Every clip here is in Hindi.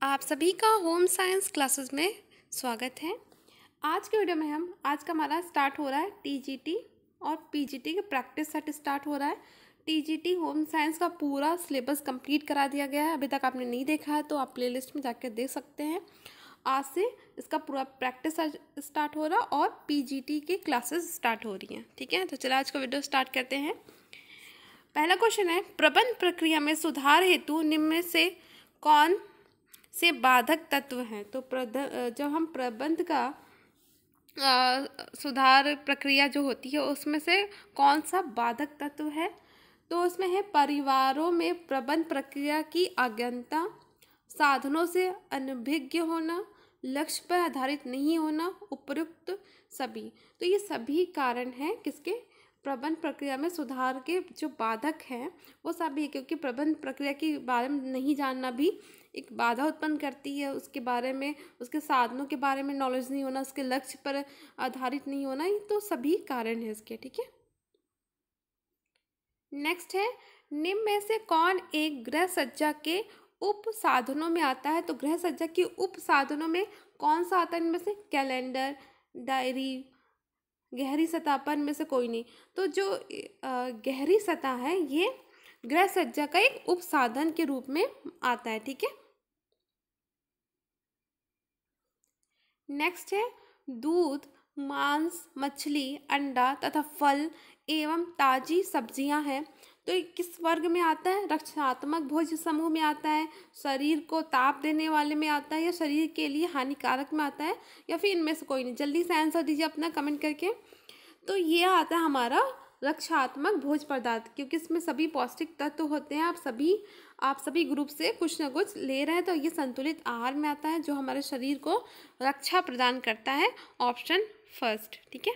आप सभी का होम साइंस क्लासेस में स्वागत है। आज के वीडियो में आज का हमारा स्टार्ट हो रहा है टीजीटी और पीजीटी के प्रैक्टिस सेट स्टार्ट हो रहा है। टीजीटी होम साइंस का पूरा सिलेबस कंप्लीट करा दिया गया है। अभी तक आपने नहीं देखा है तो आप प्लेलिस्ट में जाकर देख सकते हैं। आज से इसका पूरा प्रैक्टिस स्टार्ट हो रहा है और पीजीटी की क्लासेस स्टार्ट हो रही हैं। ठीक है, तो चलो आज का वीडियो स्टार्ट करते हैं। पहला क्वेश्चन है, प्रबंध प्रक्रिया में सुधार हेतु निम्न में से कौन से बाधक तत्व हैं। तो जब हम प्रबंध का सुधार प्रक्रिया जो होती है उसमें से कौन सा बाधक तत्व है, तो उसमें है परिवारों में प्रबंध प्रक्रिया की अज्ञानता, साधनों से अनभिज्ञ होना, लक्ष्य पर आधारित नहीं होना, उपयुक्त सभी। तो ये सभी कारण हैं किसके, प्रबंध प्रक्रिया में सुधार के जो बाधक हैं वो सभी है, क्योंकि प्रबंध प्रक्रिया के बारे में नहीं जानना भी एक बाधा उत्पन्न करती है। उसके बारे में, उसके साधनों के बारे में नॉलेज नहीं होना, उसके लक्ष्य पर आधारित नहीं होना, ये तो सभी कारण है इसके। ठीक है, नेक्स्ट है, निम्न में से कौन एक गृह सज्जा के उप साधनों में आता है। तो गृह सज्जा के उप साधनों में कौन सा आता है इनमें से, कैलेंडर, डायरी, गहरी सतह पर में से कोई नहीं। तो जो गहरी सतह है ये गृह सज्जा का एक उप साधन के रूप में आता है। ठीक है, नेक्स्ट है, दूध, मांस, मछली, अंडा तथा फल एवं ताजी सब्जियां हैं। तो ये किस वर्ग में आता है, रक्षात्मक भोज्य समूह में आता है, शरीर को ताप देने वाले में आता है, या शरीर के लिए हानिकारक में आता है, या फिर इनमें से कोई नहीं। जल्दी से आंसर दीजिए अपना कमेंट करके। तो ये आता है हमारा रक्षात्मक भोज्य पदार्थ, क्योंकि इसमें सभी पौष्टिक तत्व होते हैं। आप सभी ग्रुप से कुछ ना कुछ ले रहे हैं, तो ये संतुलित आहार में आता है जो हमारे शरीर को रक्षा प्रदान करता है। Option first. ठीक है,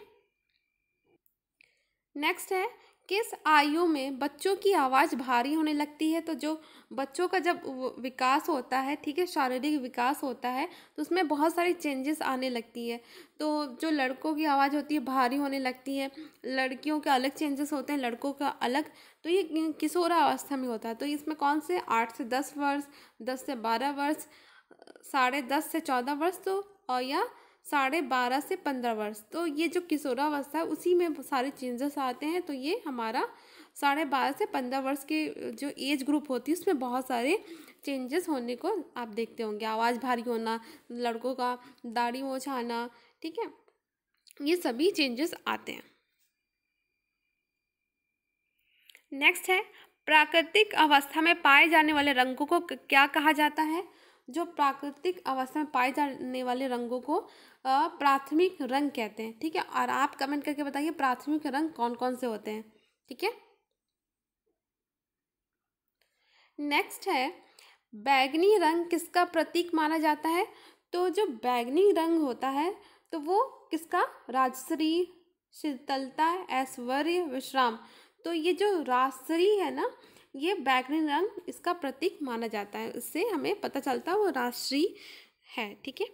नेक्स्ट है, किस आयु में बच्चों की आवाज़ भारी होने लगती है। तो जो बच्चों का जब विकास होता है, ठीक है, शारीरिक विकास होता है, तो उसमें बहुत सारी चेंजेस आने लगती है। तो जो लड़कों की आवाज़ होती है भारी होने लगती है, लड़कियों के अलग चेंजेस होते हैं, लड़कों का अलग। तो ये किशोरावस्था में होता है। तो इसमें कौन से 8 से 10 वर्ष, 10 से 12 वर्ष, 10.5 से 14 वर्ष, तो और या 12.5 से 15 वर्ष। तो ये जो किशोरावस्था है उसी में सारे चेंजेस आते हैं। तो ये हमारा 12.5 से 15 वर्ष के जो एज ग्रुप होती है उसमें बहुत सारे चेंजेस होने को आप देखते होंगे। आवाज़ भारी होना, लड़कों का दाढ़ी मूंछ आना, ठीक है, ये सभी चेंजेस आते हैं। नेक्स्ट है, प्राकृतिक अवस्था में पाए जाने वाले रंगों को क्या कहा जाता है। जो प्राकृतिक अवस्था में पाए जाने वाले रंगों को प्राथमिक रंग कहते हैं। ठीक है, और आप कमेंट करके बताइए प्राथमिक रंग कौन कौन से होते हैं। ठीक है, नेक्स्ट है, बैगनी रंग किसका प्रतीक माना जाता है। तो जो बैगनी रंग होता है तो वो किसका, राजश्री, शीतलता, ऐश्वर्य, विश्राम। तो ये जो राजश्री है ना, ये बैगनी रंग इसका प्रतीक माना जाता है। इससे हमें पता चलता है वो राजश्री है। ठीक है,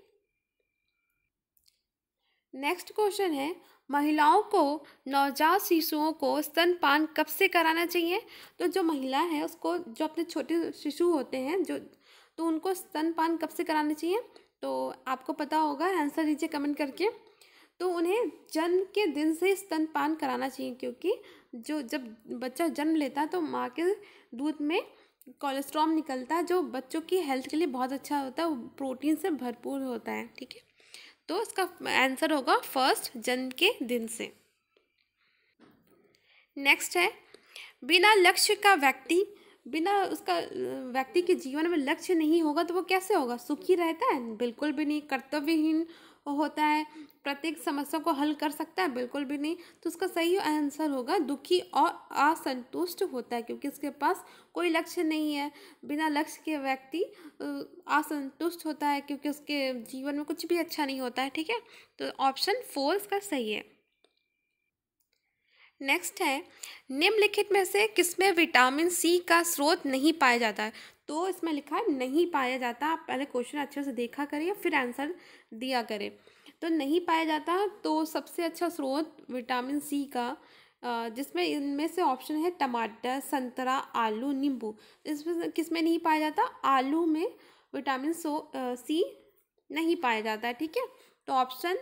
नेक्स्ट क्वेश्चन है, महिलाओं को नवजात शिशुओं को स्तनपान कब से कराना चाहिए। तो जो महिला है उसको, जो अपने छोटे शिशु होते हैं जो, तो उनको स्तनपान कब से कराना चाहिए। तो आपको पता होगा, आंसर दीजिए कमेंट करके। तो उन्हें जन्म के दिन से स्तनपान कराना चाहिए, क्योंकि जब बच्चा जन्म लेता है तो माँ के दूध में कोलेस्ट्रॉल निकलता है जो बच्चों की हेल्थ के लिए बहुत अच्छा होता है, वो प्रोटीन से भरपूर होता है। ठीक है, तो इसका आंसर होगा फर्स्ट, जन्म के दिन से। नेक्स्ट है, बिना लक्ष्य का व्यक्ति, बिना उसका व्यक्ति के जीवन में लक्ष्य नहीं होगा तो वो कैसे होगा, सुखी रहता है, बिल्कुल भी नहीं। कर्तव्यहीन होता है, प्रत्येक समस्या को हल कर सकता है, बिल्कुल भी नहीं। तो उसका सही आंसर होगा दुखी और असंतुष्ट होता है, क्योंकि उसके पास कोई लक्ष्य नहीं है। बिना लक्ष्य के व्यक्ति असंतुष्ट होता है, क्योंकि उसके जीवन में कुछ भी अच्छा नहीं होता है। ठीक है, तो ऑप्शन 4 इसका सही है। नेक्स्ट है, निम्नलिखित में से किसमें विटामिन सी का स्रोत नहीं पाया जाता है। तो इसमें लिखा है नहीं पाया जाता। आप पहले क्वेश्चन अच्छे से देखा करिए फिर आंसर दिया करें। तो नहीं पाया जाता, तो सबसे अच्छा स्रोत विटामिन सी का जिसमें इनमें से ऑप्शन है टमाटर, संतरा, आलू, नींबू। इसमें किसमें नहीं पाया जाता, आलू में विटामिन सी नहीं पाया जाता है, ठीक है। तो ऑप्शन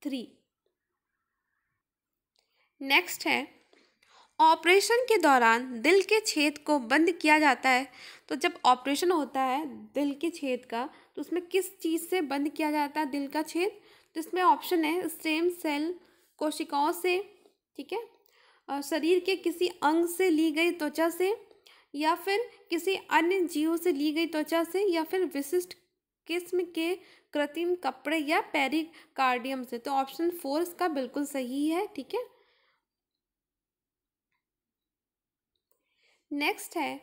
3। नेक्स्ट है, ऑपरेशन के दौरान दिल के छेद को बंद किया जाता है। तो जब ऑपरेशन होता है दिल के छेद का, तो उसमें किस चीज़ से बंद किया जाता है दिल का छेद? तो इसमें ऑप्शन है स्टेम सेल कोशिकाओं से, ठीक है, शरीर के किसी अंग से ली गई त्वचा से, या फिर किसी अन्य जीव से ली गई त्वचा से, या फिर विशिष्ट किस्म के कृत्रिम कपड़े या पेरिकार्डियम से। तो ऑप्शन 4 इसका बिल्कुल सही है, ठीक है। नेक्स्ट है,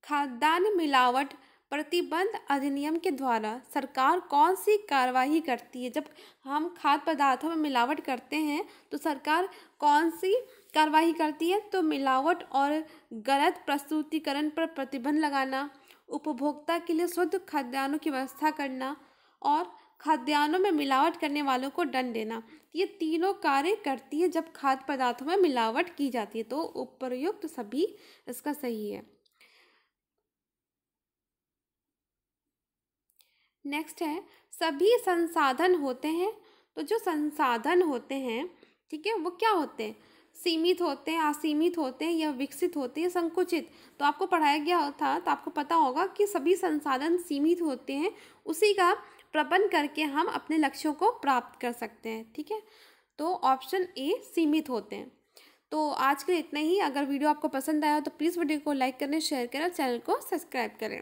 खाद्यान्न मिलावट प्रतिबंध अधिनियम के द्वारा सरकार कौन सी कार्यवाही करती है? जब हम खाद्य पदार्थों में मिलावट करते हैं तो सरकार कौन सी कार्यवाही करती है? तो मिलावट और गलत प्रस्तुतिकरण पर प्रतिबंध लगाना, उपभोक्ता के लिए शुद्ध खाद्यान्नों की व्यवस्था करना, और खाद्यान्नों में मिलावट करने वालों को दंड देना। ये तीनों कार्य करती है जब खाद्य पदार्थों में मिलावट की जाती है। तो उपर्युक्त सभी इसका सही है। नेक्स्ट है, सभी संसाधन होते हैं। तो जो संसाधन होते हैं, ठीक है, वो क्या होते हैं? सीमित होते हैं, असीमित होते हैं, या विकसित होते हैं, संकुचित। तो आपको पढ़ाया गया था तो आपको पता होगा कि सभी संसाधन सीमित होते हैं, उसी का प्रबंध करके हम अपने लक्ष्यों को प्राप्त कर सकते हैं, ठीक है। तो ऑप्शन ए सीमित होते हैं। तो आज के लिए इतना ही। अगर वीडियो आपको पसंद आया तो प्लीज़ वीडियो को लाइक करें, शेयर करें और चैनल को सब्सक्राइब करें।